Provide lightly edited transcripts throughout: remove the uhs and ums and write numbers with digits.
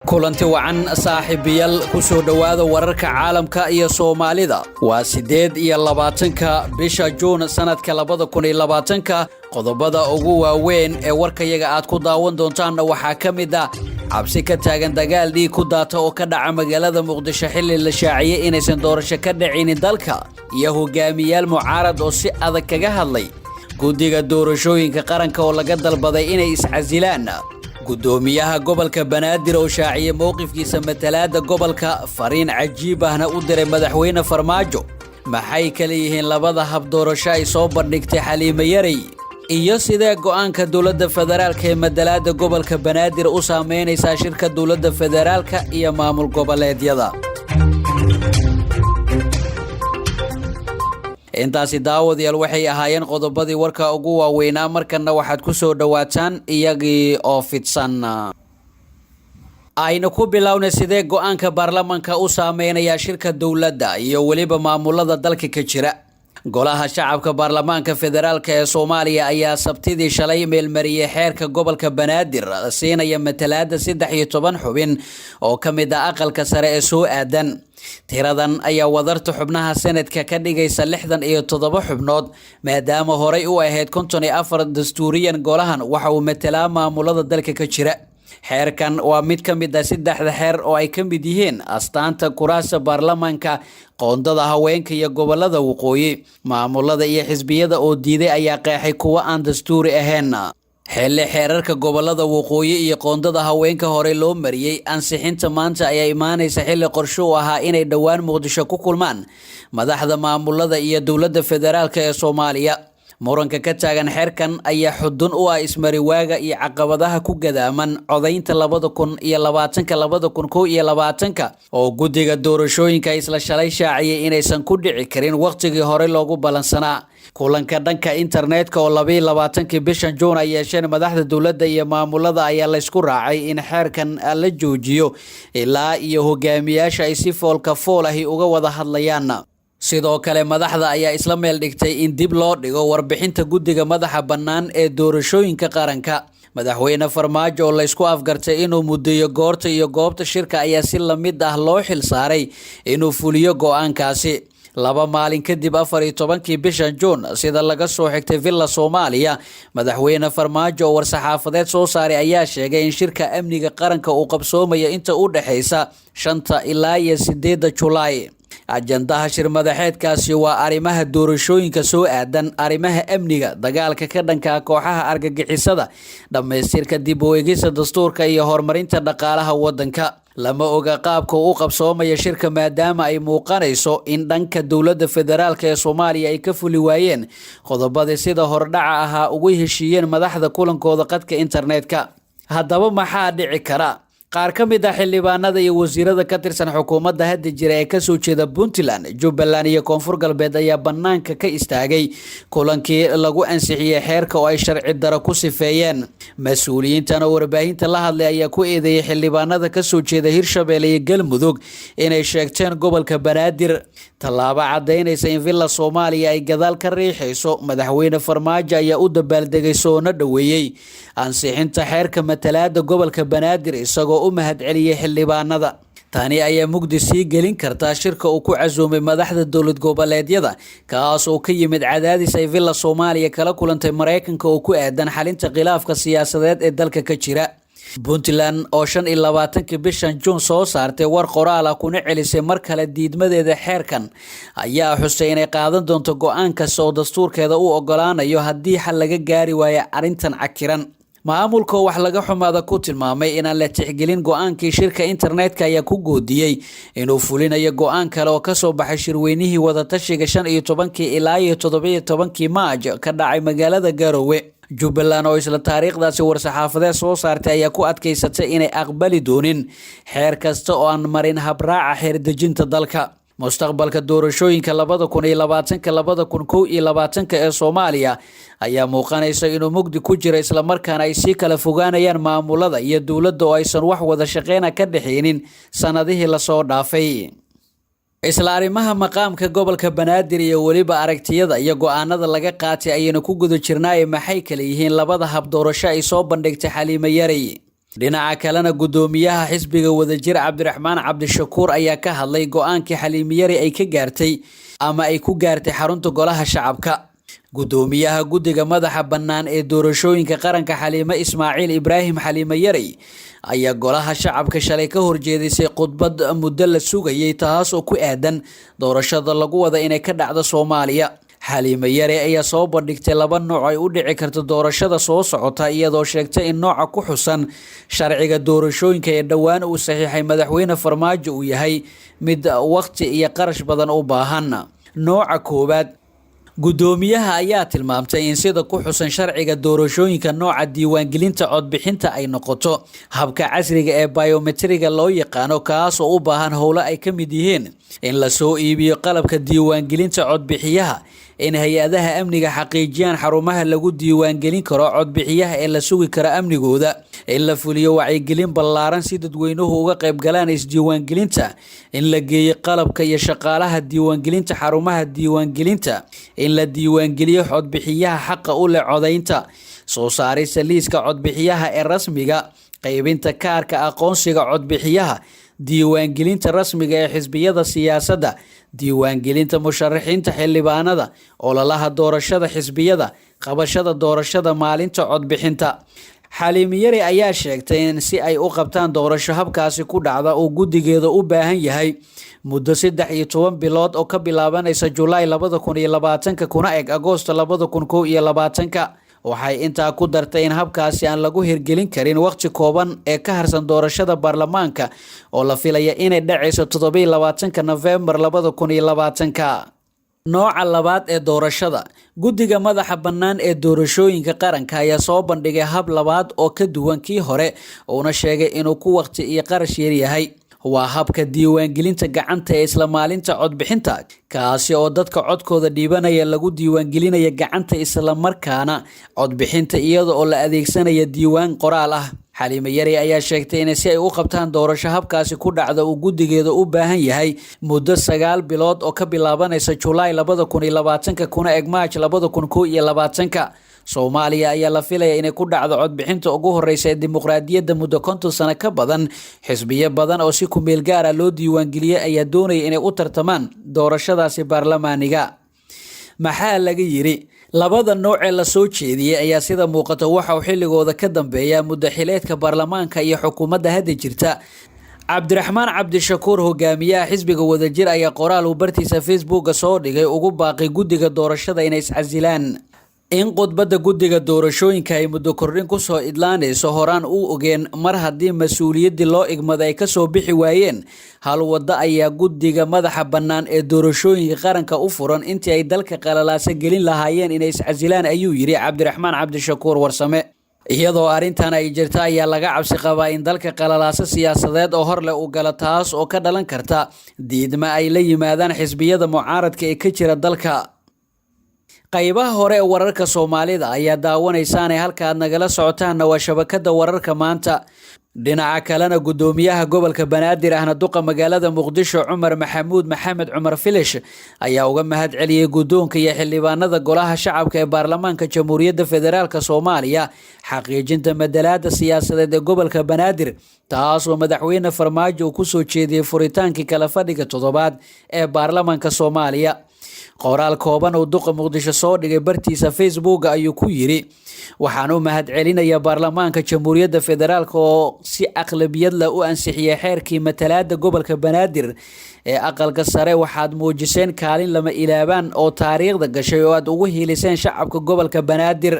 kulanti wacan saaxiibayaal ku soo dhawaada wararka caalamka iyo Soomaalida waa 28 bisha June sanadka 2020 qodobada ugu waaweyn ee warkayaga aad ku daawan doontaan waxa kamid ah cabsi ka taagan dagaal dhiig ku daata oo ka dhaca magaalada Muqdisho xilli la shaaciyay inaysan doorasho ka dhicin dalka iyo hogaamiyaal mucaarad oo si adag kaga hadlay guddiga doorashooyinka qaranka oo laga dalbaday inay iscasilaan gudoomiyaha gobolka Banaadir oo shaaciyay mowqifkiisa matalaada gobolka fariin cajiib ahna u diray madaxweyne Farmaajo maxay kale yihiin labada hab doorasho ay soo bandhigtay Xaliimo Yarey iyo sidee go'aanka dawladda federaalka ee matalaada gobolka Banaadir u saameynaysa shirka dawladda federaalka iyo maamul goboleedyada intaasi daawadayaal waxay ahaayeen qodobadii warka ugu waaweynaa markana waxaad ku soo dhawaataan iyagii oo fidsan ayna ku bilownay sidee go'aanka baarlamaanka u saameynaya shirka dawladda iyo waliba maamulada dalka ka jira golaha shacabka baarlamaanka federaalka ee Soomaaliya ayaa sabtidii shalay meelmariyay xeerka gobolka Banaadir siinaya matalaada 13 xubin oo kamid ah aqalka sare ee soo aadan tiradan ayaa wadarta xubnaha sanadka ka dhigaysa 67 xubnood maadaama horey u ahayd 54 dastuuriyan golahan waxa uu matalaa maamulada dalka ka jira xeerkan waa mid kamid ah saddexda xeer oo ay kamid yihiin astaanta kuraasta baarlamaanka qoondada haweenka iyo gobolada waqooyi maamulada iyo xisbiyada oo diiday ayaa qeexay kuwa aan dastuuri ahayn xilli xeerarka gobolada waqooyi iyo qoondada haweenka hore loo mariyay ansixinta maanta ayaa imaanaysa xilli qorshe u ahaa inay dhawaan Muqdisho ku kulmaan madaxda maamulada iyo dawladda federaalka ee Soomaaliya muranka ka taagan xeerkan ayaa xudun u ah ismariwaaga iyo caqabadaha ku gadaaman codaynta 2020 oo guddiga doorashooyinka isla shalay shaaciyay inaysan ku dhici karin waqtigii hore loogu balansanaa kulanka dhanka internetka oo 22 bishan June ay yeesheen madaxda dawladda iyo maamulada ayaa la isku raacay in xeerkan la joojiyo ilaa iyo hogaamiyaasha ay si foolka fool ah uga wada hadlayaan sidoo kale madaxda ayaa isla meel dhigtay in dib loo dhigo warbixinta guddiga madaxa bannaan ee doorashooyinka qaranka madaxweyne Farmaajo oo la isku afgartay inuu mudeeyo goorta iyo goobta shirka ayaa si la mid ah loo xil saaray inuu fuliyo go'aankaasi laba maalin kadib 14 bishan June sida laga soo xigtay Villa Soomaaliya madaxweyne Farmaajo oo war-saxaafadeed soo saaray ayaa sheegay in shirka amniga qaranka uu qabsoomayo inta u dhaxaysa 5 ilaa 8 July ajandaha shir madaxeedkaasi waa arrimaha doorashooyinka soo aadan arrimaha amniga dagaalka ka dhanka kooxaha argagixisada dhameystirka dib u eegista dastuurka iyo horumarinta dhaqaalaha wadanka lama oga qaabka uu qabsoomayo shirka maadaama ay muuqanayso in dhanka dawladda federaalka ee Soomaaliya ay ka fuli waayeen qodobada sida hordhaca ahaa ugu heshiiyeen madaxda kulankooda qadka internetka haddaba maxaa dhici kara qaar ka mid ah xildhibaanada iyo wasiirada ka tirsan xukuumadda hadda jira ee ka soo jeeda Puntland, Jubbaland iyo Koonfur Galbeed ayaa banaanka ka istaagay kulankii lagu ansixiyay xeerka oo ay sharci daro ku sifeeyeen mas'uuliyiintan oo warbaahinta la hadlay ayaa ku eedeeyay xildhibaanada ka soo jeeda Hirshabelle iyo Galmudug inay sheegteen gobolka Banaadir tallaabo cadeynaysa in Villa Soomaaliya ay gadaal ka riixayso madaxweyne Farmaajo ayaa u dabaaldegay soona dhaweeyay ansixinta xeerka matalaada gobolka Banaadir isagoo u mahadceliyay xildhibaanada tani ayaa mugdi sii gelin karta shirka uu ku casuumay madaxda dawlad goboleedyada kaas oo ka yimid cadaadis ay Villa Soomaaliya kala kulantay Mareykanka oo ku aadan xalinta khilaafka siyaasadeed ee dalka ka jira Puntland oo 25 bishan June soo saartay war qoraal ah kuna celisay mar kale diidmadeeda xeerkan ayaa xusay inay qaadan doonto go'aan kasta oo dastuurkeeda u ogolaanayo haddii xal laga gaari waayo arrintan cakiran maamulka wax laga xumaada ku tilmaamay in aan la tixgelin go'aankii shirka internetka ayaa ku goodiyay inuu fulinayo go'aan kale oo ka soo baxay shirweynihii wada tashiga 15 ilaa 17 Maaj ka dhacay magaalada Garowe Jubbaland oo isla taariikhdaasi war-saxaafadeed soo saartay ayaa ku adkaysatay inay aqbali doonin xeer kasta oo aan marin habraaca xeer dejinta dalka mustaqbalka doorashooyinka 2020 ee Soomaaliya ayaa muuqanaysa inuu mugdi ku jiro isla markaana ay si kala fogaanayaan maamulada iyo dawladda oo aysan wax wada shaqeyn ka dhaxaynin sanadihii la soo dhaafay isla arrimaha maqaamka gobolka Banaadir iyo waliba aragtiyada iyo go'aanada laga qaatay ayayna ku guda jirnaa maxay kale yihiin labada hab doorasho ay soo bandhigtay Xaliimo Yarey dhinaca kalena gudoomiyaha xisbiga wadajir Cabdiraxmaan Cabdishakuur ayaa ka hadlay go'aankii Xaliimo Yari ay ka gaartay ama ay ku gaartay xarunta golaha shacabka. gudoomiyaha guddiga madaxa bannaan ee doorashooyinka qaranka Xaliimo Ismaaciil Ibraahim Xaliimo Yari ayaa golaha shacabka shalay ka horjeedisay khudbad muddo la sugayay taas oo ku aadan doorashada lagu wada inay ka dhacdo Soomaaliya. Xaliimo Yari ayaa soo bandhigtay laba nooc ay u dhici karto doorashada soo socota iyadoo sheegtay in nooca ku xusan sharciga doorashooyinka ee dhawaan uu saxiixay madaxweyne Farmaajo uu yahay mid waqti iyo qarash badan u baahan. nooca koowaad, gudoomiyaha ayaa tilmaamtay in sida ku xusan sharciga doorashooyinka nooca diiwaangelinta codbixinta ay noqoto habka casriga ee biometriga loo yaqaano kaas oo u baahan howlo ay ka mid yihiin in la soo iibiyo qalabka diiwaangelinta codbixiyaha, in hay-adaha amniga xaqiijiyaan xarumaha lagu diiwaangelin karo codbixiyaha ee la sugi karo amnigooda, in la fuliyo wacyigelin ballaaran si dadweynuhu uga qayb galaan isdiiwaangelinta, in la geeyo qalabka iyo shaqaalaha diiwaangelinta xarumaha diiwaangelinta, in la diiwaangeliyo codbixiyaha xaqa u leh codaynta, soo saarista liiska codbixiyaha ee rasmiga, qaybinta kaarka aqoonsiga codbixiyaha, diiwaangelinta rasmiga ee xisbiyada siyaasadda, diiwaangelinta musharaxiinta xildhibaanada, ololaha doorashada xisbiyada, qabashada doorashada maalinta codbixinta. Xaliimo Yari ayaa sheegtay in si ay u qabtaan doorasho habkaasi ku dhacda uu guddigeeda u baahan yahay muddo 13 bilood oo ka bilaabanaysa July 2020 kuna eg Agoosto 2021. waxay intaa ku dartay in habkaasi aan lagu hirgelin karin waqti kooban ee ka harsan doorashada baarlamaanka oo la filaya inay dhacayso 27 November 2020. nooca labaad ee doorashada, guddiga madaxa bannaan ee doorashooyinka qaranka ayaa soo bandhigay hab labaad oo ka duwan kii hore uuna sheegay inuu ku waqti iyo qarash yar yahay. waa habka diiwaangelinta gacanta ee isla maalinta codbixinta kaasi oo dadka codkooda dhiibanaya lagu diiwaangelinaya gacanta isla markaana codbixinta iyada oo la adeegsanaya diiwaan qoraal ah. Xaliimo Yari ayaa sheegtay in si ay u qabtaan doorasho habkaasi ku dhacda uu guddigeeda u baahan yahay muddo 9 bilood oo ka bilaabanaysa July 2020 kuna eg March 2021. Soomaaliya ayaa la filaya inay ku dhacdo codbixinta ugu horeysa ee dimuqraadiyadda muddo 50 sano ka badan. xisbiyo badan oo si ku meel gaar ah loo diiwaangeliyay ayaa doonaya inay u tartamaan doorashadaasi baarlamaaniga. maxaa laga yiri labada nooc ee la soo jeediyay ayaa sida muuqata waxa uu xilligooda ka dambeeya muddo xileedka baarlamaanka iyo xukuumadda hadda jirta. Cabdiraxmaan Cabdishakuur hogaamiyaha xisbiga wadajir ayaa qoraal uu bartiisa Facebook soo dhigay ugu baaqay guddiga doorashada inay iscasilaan. in khudbadda guddiga doorashooyinka ay muddo kordhin ku soo idlaanayso horaan u ogeen mar haddii mas-uuliyaddii loo igmada ay ka soo bixi waayeen hal waddo ayaa guddiga madaxa bannaan ee doorashooyinka qaranka u furan intii ay dalka qalalaasa gelin lahaayeen inay iscasilaan ayuu yiri Cabdiraxmaan Cabdishakuur Warsame. iyadoo arrintan ay jirta ayaa laga cabsi qabaa in dalka qalalaasa siyaasadeed oo hor leh uu galo taas oo ka dhalan karta diidma ay la yimaadaan xisbiyada mucaaradka ee ka jira dalka. qaybaha hore ee wararka Soomaalida ayaa daawanaysaan halka aad nagala socotaan waa shabakada wararka maanta. dhinaca kalena gudoomiyaha gobolka Banaadir ahna duqa magaalada Muqdisho Cumar Maxamuud Maxamed Cumar Filish ayaa uga mahad celiyay gudoonka iyo xildhibaanada golaha shacabka ee baarlamaanka Jamhuuriyadda Federaalka Soomaaliya xaqiijinta madalaada siyaasadeed ee gobolka Banaadir taas oo madaxweyne Farmaajo ku soo jeediyay furitaankii kala fadhiga toddobaad ee baarlamaanka Soomaaliya. qoraal kooban oo duqa Muqdisho soo dhigay bartiisa Facebook ayuu ku yiri waxaan u mahad celinayaa baarlamaanka Jamhuuriyadda Federaalka oo si aqlabiyad leh u ansixiyay xeerkii matalaada gobolka Banaadir ee aqalka sare. waxaad muujiseen kaalin lama ilaabaan oo taariikhda gashay oo aad ugu hiiliseen shacabka gobolka Banaadir.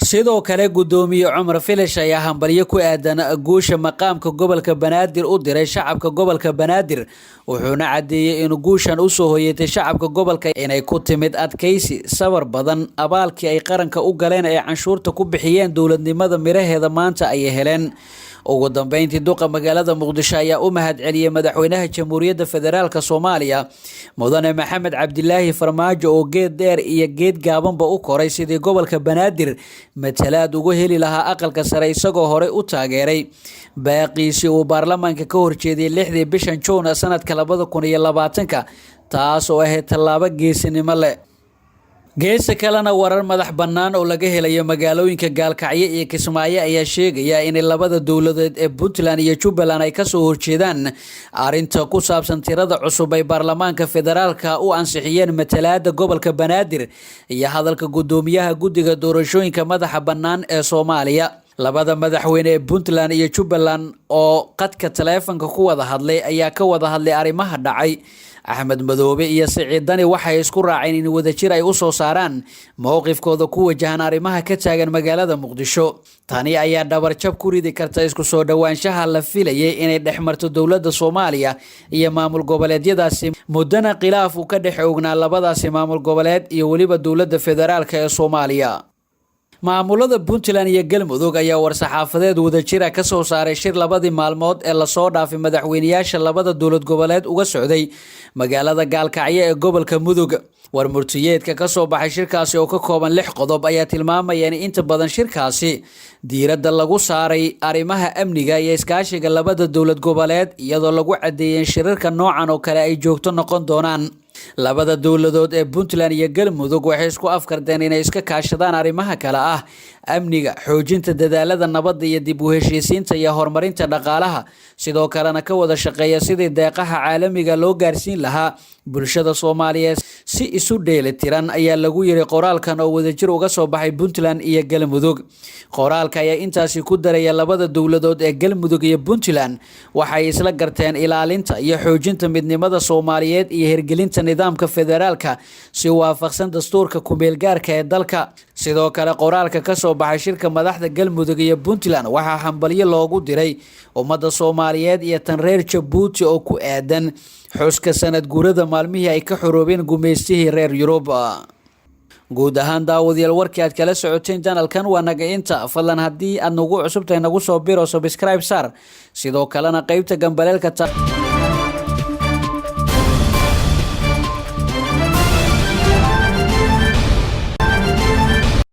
sidoo kale gudoomiye Cumar Filish ayaa hambalyo ku aadan guusha maqaamka gobolka Banaadir u diray shacabka gobolka Banaadir wuxuuna cadeeyay in guushan u soo hoyatay shacabka gobolka inay ku timid adkaysi sabar badan abaalkii ay qaranka u galeen ee canshuurta ku bixiyeen dowladnimada miraheeda maanta ay heleen. ugu dambeyntii duqa magaalada Muqdisho ayaa u mahad celiyay madaxweynaha Jamhuuriyadda Federaalka Soomaaliya Mudane Maxamed Cabdilaahi Farmaajo oo geed dheer iyo geed gaabanba u koray sidii gobolka Banaadir matalaad ugu heli lahaa aqalka sare isagoo hore u taageeray baaqiisi uu baarlamaanka ka horjeediyay 6 bishan June sanadka 2020 taas oo ahayd tallaabo geesinimo leh. geesa kalena warar madax bannaan oo laga helayo magaalooyinka Gaalkacyo iyo Kismaayo ayaa sheegaya in labada dowladeed ee Puntland iyo Jubbaland ay ka soo horjeedaan arinta ku saabsan tirada cusub ee baarlamaanka federaalka u ansixiyeen matalaada gobolka Banaadir iyo hadalka gudoomiyaha guddiga doorashooyinka madaxa bannaan ee Soomaaliya. labada madaxweyne ee Puntland iyo Jubbaland oo qadka taleefanka ku wada hadlay ayaa ka wada hadlay arrimaha dhacay. Axmed Madoobe iyo Siciid Dani waxay isku raaceen in wadajir ay u soo saaraan mowqifkooda ku wajahan arrimaha ka taagan magaalada Muqdisho. Tani ayaa dhabarjab ku ridi karta isku soo dhawaanshaha la filayay inay dhexmarto dowladda Soomaaliya iyo maamul goboleedyadaasi mudana khilaaf uu ka dhex oognaa labadaasi maamul goboleed iyo waliba dowladda federaalka ee Soomaaliya. maamulada Puntland iyo Galmudug ayaa war-saxaafadeed wadajir ah ka soo saaray shir labadii maalmood ee la soo dhaafay madaxweynayaasha labada dowlad goboleed uga socday magaalada Gaalkacyo ee gobolka Mudug. warmurtiyeedka ka soo baxay shirkaasi oo ka kooban 6 qodob ayaa tilmaamaya in inta badan shirkaasi diiradda lagu saaray arrimaha amniga iyo iskaashiga labada dowlad goboleed iyadoo lagu cadeeyay shirarka noocan oo kale ay joogto noqon doonaan. labada dowladood ee Puntland iyo Galmudug waxay isku afkardeen inay iska kaashadaan arrimaha kale ah amniga, xoojinta dadaalada nabadda iyo dib u heshiisiinta iyo horumarinta dhaqaalaha, sidoo kalena ka wada shaqeeya sidii deeqaha caalamiga loo gaarsiin lahaa bulshada Soomaaliyeed si isu dheelitiran ayaa lagu yiri qoraalkan oo wadajir uga soo baxay Puntland iyo Galmudug. qoraalka ayaa intaasi ku daraya labada dowladood ee Galmudug iyo Puntland waxay isla garteen ilaalinta iyo xoojinta midnimada Soomaaliyeed iyo hirgelinta nidaamka federaalka si waafaqsan dastuurka ku meel gaarka ee dalka. sidoo kale qoraalka ka soo baxay shirka madaxda Galmudug iyo Puntland waxa hambalyo loogu diray ummadda Soomaaliyeed iyo tan reer Jabuuti oo ku aadan xuska sanad guurada maalmihii ay ka xoroobeen gumeystihii reer Yurub. guud ahaan daawadayaal warkii aad kala socoteen channelkan waa naga inta. fadlan haddii aad nagu cusubtahay nagu soo biro subscribe sar sidoo kalena qaybta gambaleelka